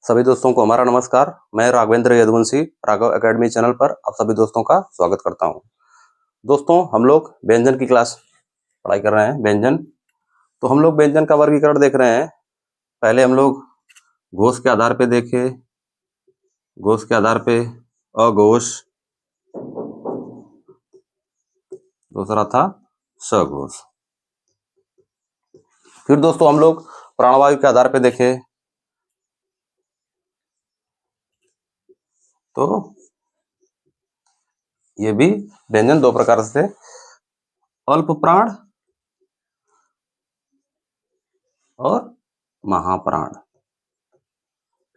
सभी दोस्तों को हमारा नमस्कार। मैं राघवेंद्र यदुवंशी राघव एकेडमी चैनल पर आप सभी दोस्तों का स्वागत करता हूं। दोस्तों, हम लोग व्यंजन की क्लास पढ़ाई कर रहे हैं। व्यंजन तो हम लोग व्यंजन का वर्गीकरण देख रहे हैं। पहले हम लोग घोष के आधार पे देखे, घोष के आधार पे अघोष, दूसरा था सघोष। फिर दोस्तों हम लोग प्राणवायु के आधार पे देखे तो ये भी व्यंजन दो प्रकार से, अल्प प्राण और महाप्राण।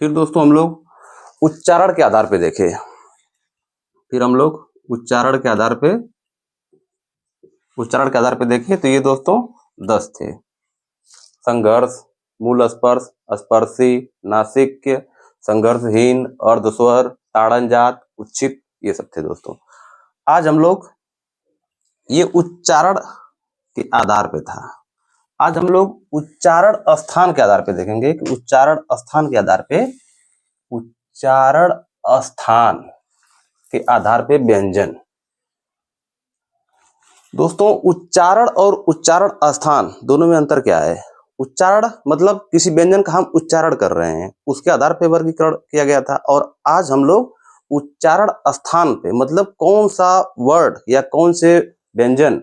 फिर दोस्तों हम लोग उच्चारण के आधार पे देखे, फिर हम लोग उच्चारण के आधार पे देखे तो ये दोस्तों 10 थे। संघर्ष, मूल स्पर्श, स्पर्शी, नासिक्य, संघर्षहीन, अर्धस्वर, ताड़नजात, उच्छिक, ये सब थे दोस्तों। आज हम लोग ये उच्चारण के आधार पे था। आज हम लोग उच्चारण स्थान के आधार पे देखेंगे कि उच्चारण स्थान के आधार पे व्यंजन। दोस्तों, उच्चारण और उच्चारण स्थान दोनों में अंतर क्या है? उच्चारण मतलब किसी व्यंजन का हम उच्चारण कर रहे हैं, उसके आधार पे वर्गीकरण किया गया था। और आज हम लोग उच्चारण स्थान पे मतलब कौन सा वर्ड या कौन से व्यंजन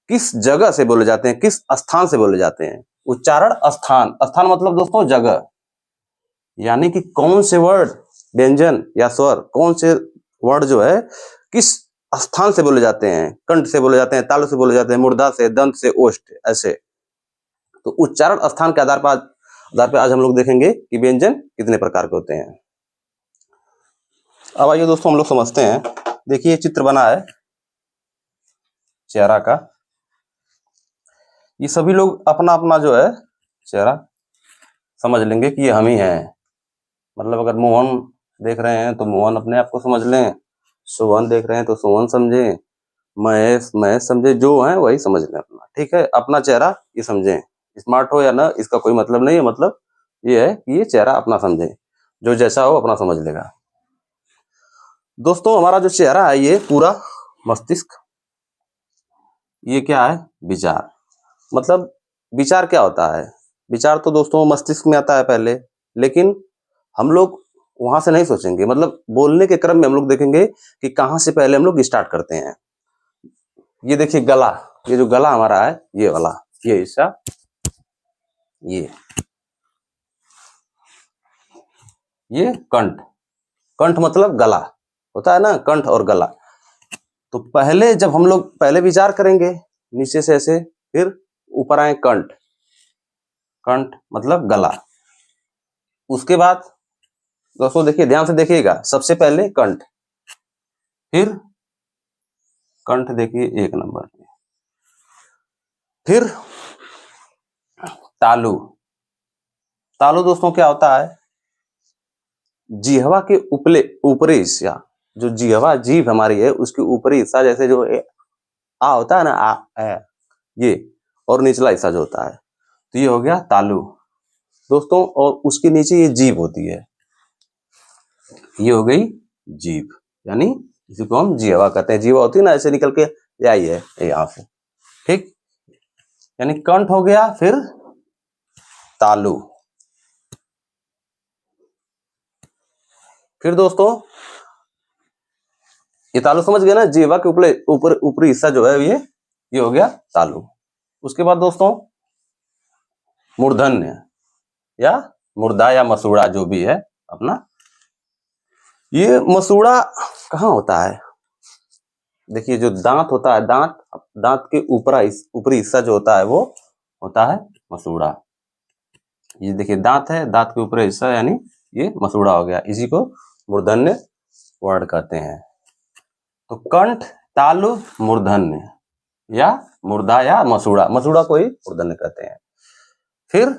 किस जगह से बोले जाते हैं, किस स्थान से बोले जाते हैं। उच्चारण स्थान, स्थान मतलब दोस्तों जगह, यानी कि कौन से वर्ड, व्यंजन या स्वर, कौन से वर्ड जो है किस स्थान से बोले जाते हैं। कंठ से बोले जाते हैं, तालु से बोले जाते हैं, मूर्धा से, दंत से, ओष्ठ, ऐसे। तो उच्चारण स्थान के आधार पर आज हम लोग देखेंगे कि व्यंजन कितने प्रकार के होते हैं। अब आइए दोस्तों हम लोग समझते हैं। देखिए चित्र बना है चेहरा का। ये सभी लोग अपना अपना जो है चेहरा समझ लेंगे कि ये हम ही हैं। मतलब अगर मोहन देख रहे हैं तो मोहन अपने आप को समझ लें, सोहन देख रहे हैं तो सोहन समझें, महेश समझे, जो है वही समझ लें अपना। ठीक है, अपना चेहरा ये समझें। स्मार्ट हो या ना इसका कोई मतलब नहीं है, मतलब ये है कि ये चेहरा अपना समझे, जो जैसा हो अपना समझ लेगा। दोस्तों, हमारा जो चेहरा है ये पूरा मस्तिष्क, ये क्या है? विचार। मतलब विचार क्या होता है? विचार तो दोस्तों मस्तिष्क में आता है पहले, लेकिन हम लोग वहां से नहीं सोचेंगे। मतलब बोलने के क्रम में हम लोग देखेंगे कि कहां से पहले हम लोग स्टार्ट करते हैं। ये देखिए गला, ये जो गला हमारा है, ये वाला, ये हिस्सा, ये कंठ। कंठ मतलब गला होता है ना, कंठ और गला। तो पहले जब हम लोग पहले विचार करेंगे नीचे से ऐसे, फिर ऊपर आए कंठ। कंठ मतलब गला। उसके बाद दोस्तों देखिए, ध्यान से देखिएगा, सबसे पहले कंठ, फिर कंठ देखिए 1 नंबर पे, फिर तालु। तालु दोस्तों क्या होता है? जिह्वा के ऊपरी हिस्सा, जो जिह्वा जीभ हमारी है उसके ऊपरी हिस्सा, जैसे जो आ होता है ना, आ ये, और निचला हिस्सा जो होता है, तो ये हो गया तालु दोस्तों। और उसके नीचे ये जीभ होती है, ये हो गई जीभ, यानी इसी को हम जिह्वा कहते हैं। जीह्वा होती है ना, ऐसे निकल के आई है यहाँ से, ठीक। यानी कंठ हो गया, फिर तालु, फिर दोस्तों ये तालु समझ गए ना, जिह्वा के ऊपरी हिस्सा जो है ये हो गया तालु। उसके बाद दोस्तों मूर्धन्य या मुर्दा या मसूड़ा, जो भी है अपना। ये मसूड़ा कहाँ होता है? देखिए जो दांत होता है, दांत के ऊपरी हिस्सा जो होता है वो होता है मसूड़ा। ये देखिए दांत है, दांत के ऊपरी हिस्सा, यानी ये मसूड़ा हो गया। इसी को मूर्धन्य वर्ड कहते हैं। तो कंठ, तालु, मूर्धन्य या मुर्दा या मसूड़ा, मसूड़ा को ही मूर्धन्य कहते हैं। फिर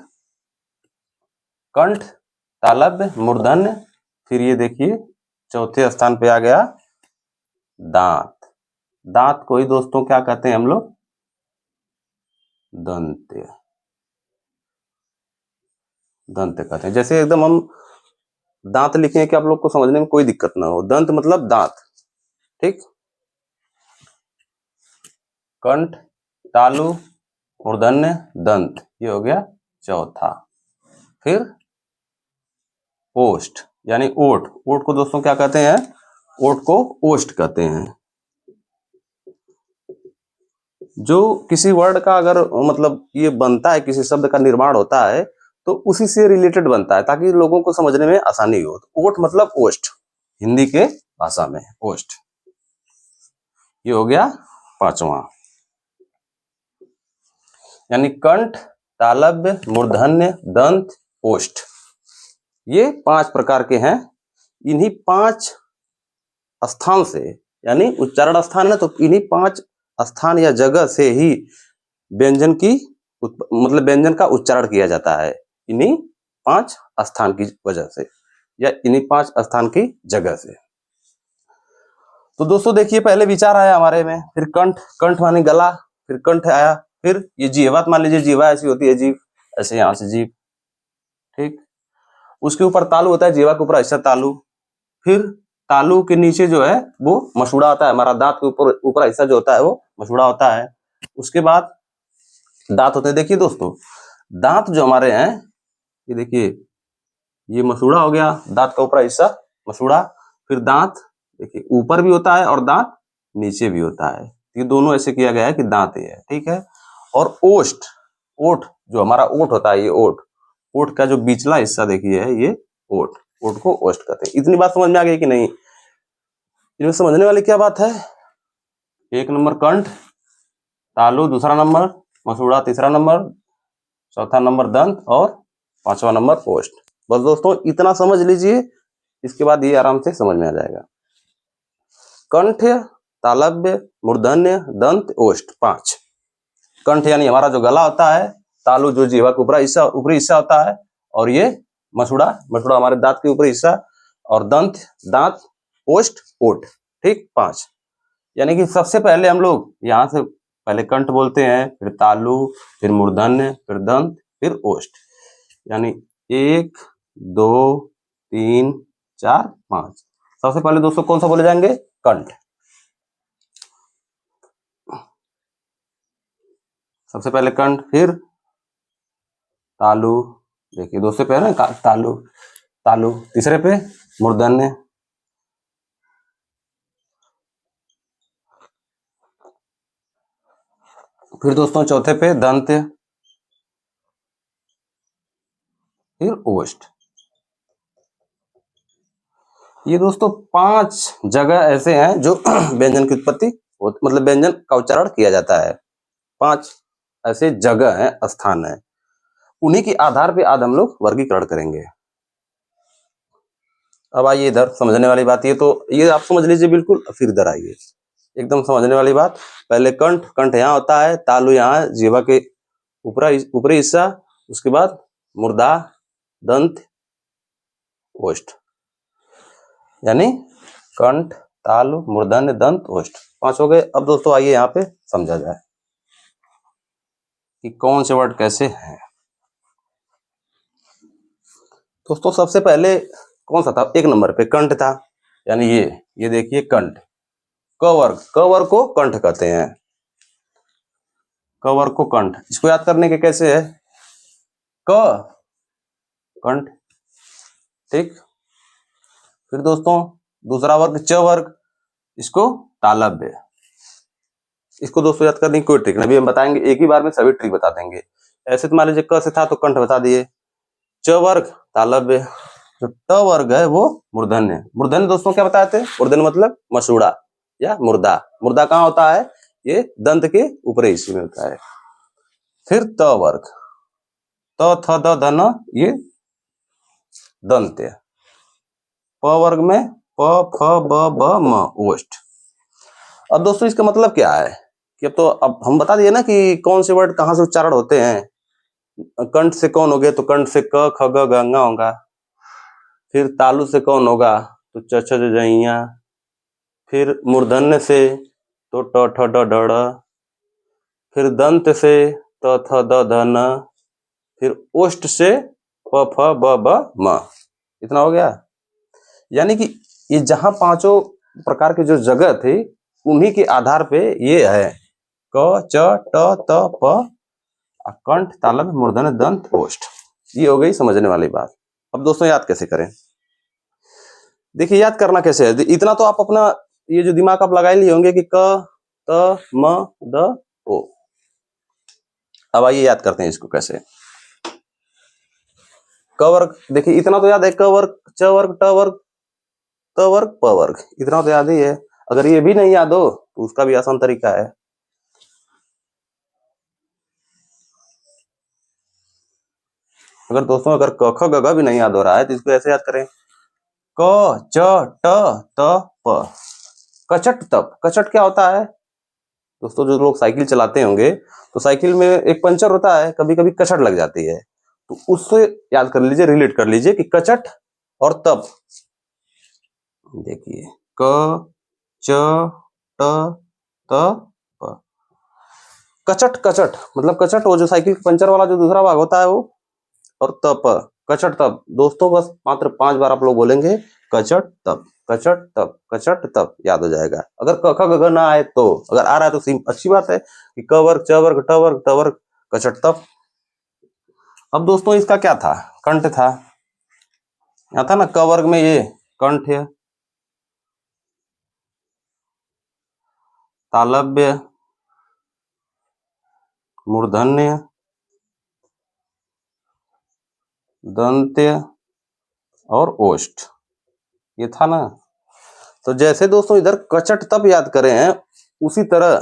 कंठ, तालव्य, मूर्धन्य, फिर ये देखिए चौथे स्थान पे आ गया दांत। दांत को ही दोस्तों क्या कहते हैं हम लोग? दंत्य कहते हैं। जैसे एकदम हम दांत लिखे कि आप लोग को समझने में कोई दिक्कत ना हो। दंत मतलब दांत, ठीक। कंठ, तालु, मूर्धन्य, दंत, ये हो गया चौथा। फिर ओष्ठ यानी ओठ। ओठ को दोस्तों क्या कहते हैं? ओठ को ओष्ठ कहते हैं। जो किसी वर्ड का अगर मतलब ये बनता है, किसी शब्द का निर्माण होता है तो उसी से रिलेटेड बनता है ताकि लोगों को समझने में आसानी हो। तो ओठ मतलब ओष्ठ, हिंदी के भाषा में ओष्ठ। ये हो गया पांचवा। यानी कंठ, तालव्य, मूर्धन्य, दंत, ओष्ठ, ये 5 प्रकार के हैं। इन्हीं 5 स्थान से, यानी उच्चारण स्थान है तो इन्हीं 5 स्थान या जगह से ही व्यंजन की मतलब व्यंजन का उच्चारण किया जाता है, इन्हीं 5 स्थान की वजह से या इन्हीं 5 स्थान की जगह से। तो दोस्तों देखिए, पहले विचार आया हमारे में, फिर कंठ, कंठ माने गला, फिर कंठ आया, फिर ये जीवा, मान लीजिए जीवा ऐसी होती है, जीभ ऐसे यहां से जीभ, ठीक। उसके ऊपर तालु होता है, जीवा के ऊपर ऐसा तालु। फिर तालु के नीचे जो है वो मसूड़ा होता है, हमारा दांत के ऊपर हिस्सा जो होता है वो मसूड़ा होता है। उसके बाद दांत होते हैं। देखिए दोस्तों, दांत जो हमारे हैं, ये देखिए, ये मसूड़ा हो गया, दांत का ऊपर हिस्सा मसूड़ा। फिर दांत देखिए ऊपर भी होता है और दांत नीचे भी होता है, ये दोनों ऐसे किया गया है कि दांत ये है, ठीक है। और ओष्ठ, ओठ जो हमारा ओठ होता है, ये ओठ, ओठ का जो बीचला हिस्सा देखिए है ये ओठ, ओठ को ओष्ठ कहते हैं। इतनी बात समझ में आ गई कि नहीं? इनमें समझने वाली क्या बात है? 1 नंबर कंठ, तालु दूसरा नंबर, मसूड़ा तीसरा नंबर, चौथा नंबर दंत और 5वां नंबर ओष्ठ। बस दोस्तों इतना समझ लीजिए, इसके बाद ये आराम से समझ में आ जाएगा। कंठ, तालव्य, मूर्धन्य, दंत, ओष्ठ, 5। कंठ यानी हमारा जो गला होता है, तालु जो जीवा का ऊपरी हिस्सा होता है, और ये मसूड़ा, मसूड़ा हमारे दांत के ऊपरी हिस्सा, और दंत दांत, ओष्ठ ओठ, ठीक 5। यानी कि सबसे पहले हम लोग यहाँ से पहले कंठ बोलते हैं, फिर तालु, फिर मूर्धन्य, फिर दंत, फिर ओष्ठ। यानी 1 2 3 4 5। सबसे पहले दोस्तों कौन सा बोले जाएंगे? कंठ। सबसे पहले कंठ, फिर तालु, देखिए दूसरे पे है ना तालु, तालु, तीसरे पे मूर्धन्य, फिर दोस्तों चौथे पे दंत, फिर ओष्ठ। ये दोस्तों 5 जगह ऐसे हैं जो व्यंजन की उत्पत्ति मतलब व्यंजन का उच्चारण किया जाता है। 5 ऐसे जगह हैं, स्थान है, उन्हीं के आधार पे आज हम लोग वर्गीकरण करेंगे। अब आइए इधर समझने वाली बात, ये तो ये आप समझ लीजिए बिल्कुल। फिर इधर आइए, एकदम समझने वाली बात। पहले कंठ, कंठ यहाँ होता है, तालु यहाँ जीवा के ऊपरी हिस्सा, उसके बाद मूर्धा, दंत, ओष्ठ। यानी कंठ, तालु, मूर्धन्य, दंत, ओष्ठ, 5 हो गए। अब दोस्तों आइए यहाँ पे समझा जाए कि कौन से वर्ड कैसे हैं। दोस्तों सबसे पहले कौन सा था? 1 नंबर पे कंठ था, यानी ये देखिए कंठ, क वर्ग, क वर्ग को कंठ कहते हैं, क वर्ग को कंठ। इसको याद करने के कैसे है? क कंठ, ठीक। फिर दोस्तों दूसरा वर्ग च वर्ग, इसको तालव्य। इसको दोस्तों याद करने की कोई ट्रिक नहीं, अभी हम बताएंगे, एक ही बार में सभी ट्रिक बता देंगे। ऐसे तो मान लीजिए क से था तो कंठ बता दिए, च वर्ग तालव्य, जो ट वर्ग है वो मूर्धन्य। मूर्धन्य दोस्तों क्या बताए थे? मूर्धन्य मतलब मसूड़ा या मुर्दा। मुर्दा कहाँ होता है? ये दंत के ऊपरी हिस्से में होता है। फिर त वर्ग, त थ द ध न, ये दंत। प वर्ग में प फ ब ब म, ओष्ठ। अब दोस्तों इसका मतलब क्या है कि अब हम बता दिए ना कि कौन से वर्ड कहाँ से उच्चारण होते हैं। कंठ से कौन हो गया? तो कंठ से क ख ग घ ङ होगा। फिर तालु से कौन होगा? तो च छ ज झ ञ। फिर मूर्धन्य से तो ट ठ ड ढ ड़। फिर दंत से त थ द ध न। फिर ओष्ठ से प फ ब ब म। इतना हो गया। यानी कि ये जहां पांचों प्रकार के जो जगह थे उन्हीं के आधार पे ये है क च ट त प कंठ तालव्य मूर्धन्य दंत ओष्ठ। ये हो गई समझने वाली बात। अब दोस्तों याद कैसे करें? देखिए याद करना कैसे है, इतना तो आप अपना ये जो दिमाग आप लगा ही लिए होंगे कि क त म द ओ। अब आइए याद करते हैं इसको कैसे। क वर्ग, देखिए इतना तो याद है, क वर्ग च वर्ग ट वर्ग त वर्ग प वर्ग, इतना तो याद ही है। अगर ये भी नहीं याद हो तो उसका भी आसान तरीका है। अगर दोस्तों अगर क ख ग घ भी नहीं याद हो रहा है तो इसको ऐसे याद करें, क च ट त प। कचट तप, कचट क्या होता है दोस्तों? जो लोग साइकिल चलाते होंगे तो साइकिल में एक पंचर होता है, कभी कभी कचट लग जाती है, तो उससे याद कर लीजिए, रिलेट कर लीजिए कि कचट और तप। देखिए क च ट त प। कचट, कचट मतलब कचट, वो जो साइकिल पंचर वाला जो दूसरा भाग होता है वो। और तप, कचट तप। दोस्तों बस मात्र 5 बार आप लोग बोलेंगे कचट तप, कचट तप, कचट तप, याद हो जाएगा। अगर क ख ग घ ना आए तो, अगर आ रहा है तो अच्छी बात है कि क वर्ग च वर्ग ट वर्ग त वर्ग कचट तप। अब दोस्तों इसका क्या था? कंठ था। यहाँ था ना क वर्ग में ये कंठ है, तालव्य, मूर्धन्य, दंत्य और ओष्ठ, ये था ना। तो जैसे दोस्तों इधर कचट तप याद करें हैं, उसी तरह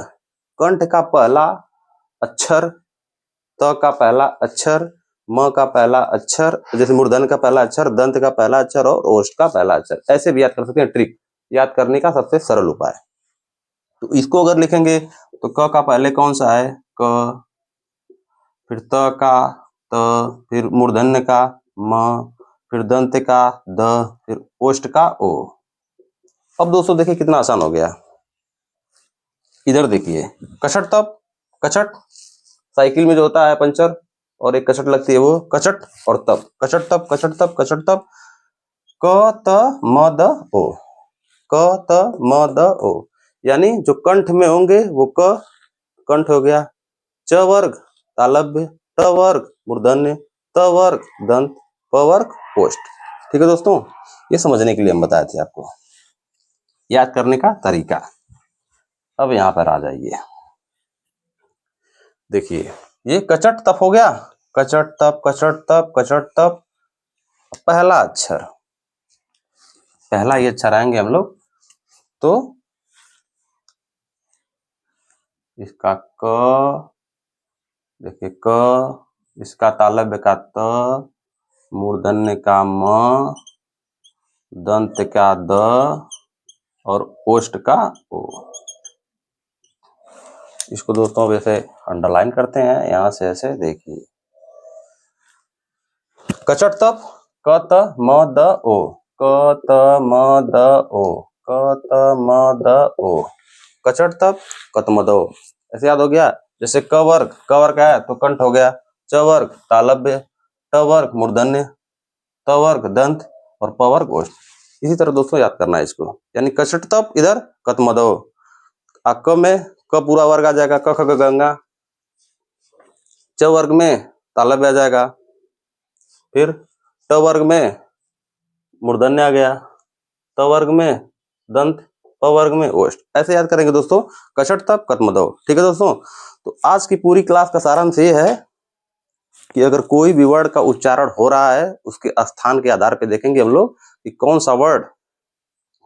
कंठ का पहला अक्षर, त का पहला अक्षर, म का पहला अक्षर, जैसे मूर्धन्य का पहला अक्षर, दंत का पहला अक्षर और ओष्ठ का पहला अक्षर, ऐसे भी याद कर सकते हैं। ट्रिक याद करने का सबसे सरल उपाय। तो इसको अगर लिखेंगे तो क का पहले कौन सा है? क, फिर त का त, फिर मूर्धन्य का म, फिर दंत का द, फिर ओष्ठ का ओ। अब दोस्तों देखिए कितना आसान हो गया। इधर देखिए कचट तप, कचट साइकिल में जो होता है पंचर और एक कचट लगती है वो कचट, और तप, कचट तप, कचट तप, कचट तप। क त म द ओ, क त म द ओ, यानी जो कंठ में होंगे वो क कंठ हो गया, च वर्ग तालव्य, ट वर्ग मूर्धन्य, त वर्ग दंत, प वर्ग ओष्ठ। ठीक है दोस्तों, ये समझने के लिए हम बताए थे आपको याद करने का तरीका। अब यहाँ पर आ जाइए, देखिए ये कचट तप हो गया, कचट तप, कचट तप, कचट तप। पहला अक्षर, पहला ये अक्षर आएंगे हम लोग, तो इसका क, देखिए क, इसका तालव्य का त, मूर्धन्य का म, दंत का द और ओष्ठ का ओ। इसको दोस्तों वैसे अंडरलाइन करते हैं यहां से ऐसे, देखिए कचट तप, क त म द ओ, क त म द ओ, क त म द ओ। कचट तप कत म द ओ, ऐसे याद हो गया। जैसे क वर्ग है तो कंठ हो गया, च वर्ग तालव्य, ट वर्ग मूर्धन्य, त वर्ग दंत और प वर्ग ओष्ठ। इसी तरह दोस्तों याद करना है इसको, यानी कचट तप इधर कत म द ओ, क में क पूरा वर्ग आ जाएगा, क ख ग गंगा, च वर्ग में तालव्य आ जाएगा, फिर ट वर्ग में मूर्धन्य आ गया, त वर्ग में दंत, प वर्ग में ओष्ठ। ऐसे याद करेंगे दोस्तों, कचट तप कत म द ओ। ठीक है दोस्तों, तो आज की पूरी क्लास का सारांश ये है कि अगर कोई भी वर्ड का उच्चारण हो रहा है उसके स्थान के आधार पर देखेंगे हम लोग कि कौन सा वर्ड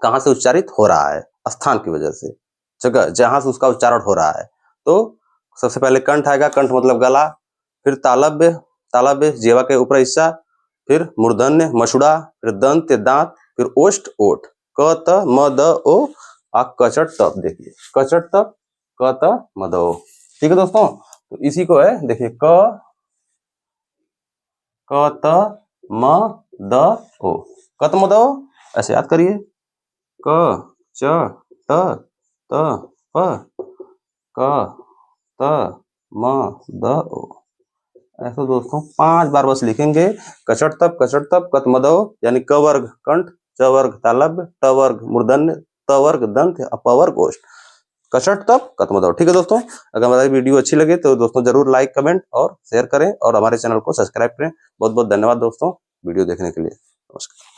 कहाँ से उच्चारित हो रहा है, स्थान की वजह से, जगह जहां से उसका उच्चारण हो रहा है। तो सबसे पहले कंठ आएगा, कंठ मतलब गला, फिर तालव्य, तालव्य जीवा के ऊपर हिस्सा, फिर मूर्धन्य मसुड़ा, फिर दंत दांत, फिर ओष्ठ ओठ, क त म द ओ, कचट तप। देखिए कचट तप क त म द ओ। ठीक है दोस्तों, तो इसी को है देखिए क त म द ओ, क त म द ओ, ऐसे याद करिए, क च ट त प, क त म द ओ। ऐसे दोस्तों 5 बार बस लिखेंगे, कचट तप कत म द ओ, यानी क वर्ग कंठ, च वर्ग तालव्य, ट वर्ग मूर्धन्य, त वर्ग दंत, अप वर्ग ओष्ठ। कषट तप खत्म दौड़। ठीक है दोस्तों, अगर हमारी वीडियो अच्छी लगे तो दोस्तों जरूर लाइक, कमेंट और शेयर करें और हमारे चैनल को सब्सक्राइब करें। बहुत बहुत धन्यवाद दोस्तों वीडियो देखने के लिए। नमस्कार।